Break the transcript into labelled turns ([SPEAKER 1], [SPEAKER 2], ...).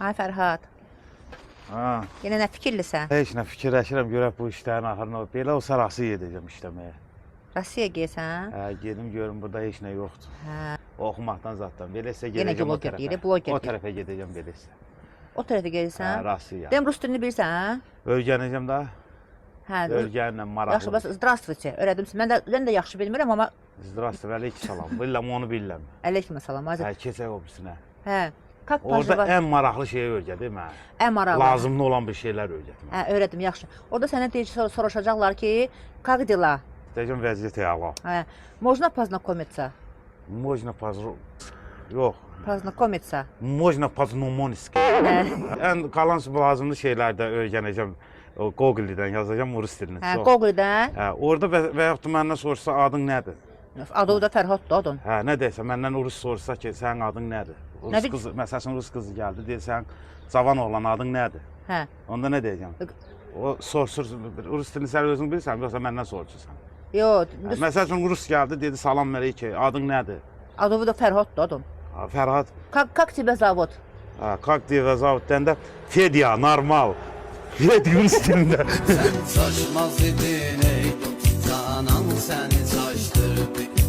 [SPEAKER 1] Ay Fərhad,
[SPEAKER 2] Ha.
[SPEAKER 1] yenə nə fikirlisən?
[SPEAKER 2] Heç nə fikirləşirəm görək bu işlərin axırına. Belə olsa Rusiyaya gedəcəm işləməyə.
[SPEAKER 1] Rusiya gəlsən?
[SPEAKER 2] Hə, gedim görüm burada heç nə yoxdur.
[SPEAKER 1] Hə.
[SPEAKER 2] Oxumaqdan zatdan. Beləsə
[SPEAKER 1] Yenə
[SPEAKER 2] gedəcəm o
[SPEAKER 1] bloger
[SPEAKER 2] tərəfə.
[SPEAKER 1] deyir, bloger
[SPEAKER 2] O
[SPEAKER 1] deyir.
[SPEAKER 2] tərəfə gedəcəm beləsə.
[SPEAKER 1] O tərəfə
[SPEAKER 2] Hə,
[SPEAKER 1] gəlsən?
[SPEAKER 2] Rusiya.
[SPEAKER 1] Deyim, rus dilini bilirsən?
[SPEAKER 2] Öyrənəcəm də.
[SPEAKER 1] Hə,
[SPEAKER 2] Öyrənlə
[SPEAKER 1] yaxşı,
[SPEAKER 2] maraqlı.
[SPEAKER 1] bəs zdravstvuyte, öyrədim. Mən də yaxşı bilmirəm, amma
[SPEAKER 2] Здравствуй, aleyküm salam. Bilirəm, onu bilirəm.
[SPEAKER 1] əleykum salam.
[SPEAKER 2] Hə, keçək o birisinə.
[SPEAKER 1] Hə, как
[SPEAKER 2] Orada
[SPEAKER 1] поживаешь?
[SPEAKER 2] ən maraqlı şeyi öyrədim mən.
[SPEAKER 1] Ən maraqlı.
[SPEAKER 2] Lazımlı olan bir şeylər öyrədim.
[SPEAKER 1] Hə, öyrədim, yaxşı. Orada sənə soruşacaqlar ki, как dела?
[SPEAKER 2] Deyəcəm vəziyyət əla.
[SPEAKER 1] Hə, можно познакомиться?
[SPEAKER 2] Можно Yox.
[SPEAKER 1] Познакомиться.
[SPEAKER 2] Можно по-знакомски.
[SPEAKER 1] Hə,
[SPEAKER 2] Ən qalan lazımlı şeylər də öyrənəcəm. O Google-dən yazacağam rus dilini.
[SPEAKER 1] hə,
[SPEAKER 2] Çox.
[SPEAKER 1] Google-dən.
[SPEAKER 2] Hə, orada və yaxud da məndən sorsa adın nədir?
[SPEAKER 1] Adı da Fərhaddır adın.
[SPEAKER 2] Hə, nə desə məndən rus sorsa ki, sənin adın nədir?
[SPEAKER 1] Nə
[SPEAKER 2] Rus
[SPEAKER 1] bil-
[SPEAKER 2] qızı, məsələn rus qızı gəldi, deyirsən cavan oğlan adın nədir?
[SPEAKER 1] Hə.
[SPEAKER 2] Onda nə deyəcəm? O sorsur rus dilini sən özün bilirsən, yoxsa məndən soruşursan?
[SPEAKER 1] Yox,
[SPEAKER 2] Hə, məsəl üçün rus gəldi, dedi salam əleykum, adın nədir?
[SPEAKER 1] adı da Fərhaddır adın.
[SPEAKER 2] Ha, Fərhad,
[SPEAKER 1] Как тебя зовут?
[SPEAKER 2] ha, как тебя зовут deyəndə Fedya, normal. Fedya rus dilində.
[SPEAKER 3] Sen saçmaz idin ey canan seni saçtırdı